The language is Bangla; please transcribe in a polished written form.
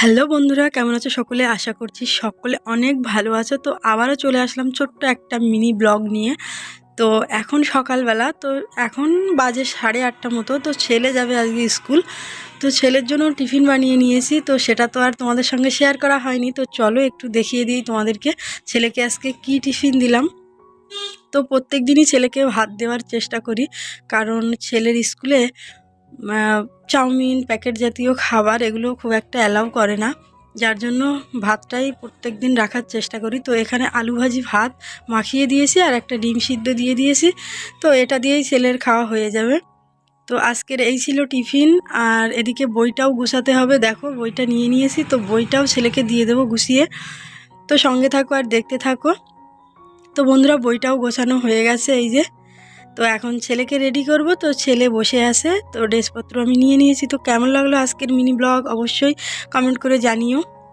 হ্যালো বন্ধুরা, কেমন আছো সকলে? আশা করছি সকলে অনেক ভালো আছো। তো আবারও চলে আসলাম ছোট্ট একটা মিনি ব্লগ নিয়ে। তো এখন সকালবেলা, তো এখন বাজে 8:30 মতো। তো ছেলে যাবে আজকে স্কুল, তো ছেলের জন্য টিফিন বানিয়ে নিয়েছি। তো সেটা তো আর তোমাদের সঙ্গে শেয়ার করা হয়নি, তো চলো একটু দেখিয়ে দিই তোমাদেরকে ছেলেকে আজকে কি টিফিন দিলাম। তো প্রত্যেক দিনই ছেলেকে ভাত দেওয়ার চেষ্টা করি, কারণ ছেলের স্কুলে চাউমিন, প্যাকেট জাতীয় খাবার এগুলো খুব একটা অ্যালাউ করে না, যার জন্য ভাতটাই প্রত্যেক দিন রাখার চেষ্টা করি। তো এখানে আলু ভাজি ভাত মাখিয়ে দিয়েছি আর একটা ডিম সিদ্ধ দিয়ে দিয়েছি। তো এটা দিয়েই ছেলের খাওয়া হয়ে যাবে। তো আজকের এই ছিল টিফিন। আর এদিকে বইটাও গুছাতে হবে, দেখো বইটা নিয়ে নিয়েছি, তো বইটাও ছেলেকে দিয়ে দেবো গুছিয়ে। তো সঙ্গে থাকো আর দেখতে থাকো। তো বন্ধুরা, বইটাও গোছানো হয়ে গেছে, এই যে। তো এখন ছেলেকে রেডি করব, তো ছেলে বসে আছে, তো ড্রেসপত্র আমি নিয়ে নিয়েছি। তো কেমন লাগলো আজকের মিনি ব্লগ অবশ্যই কমেন্ট করে জানিও।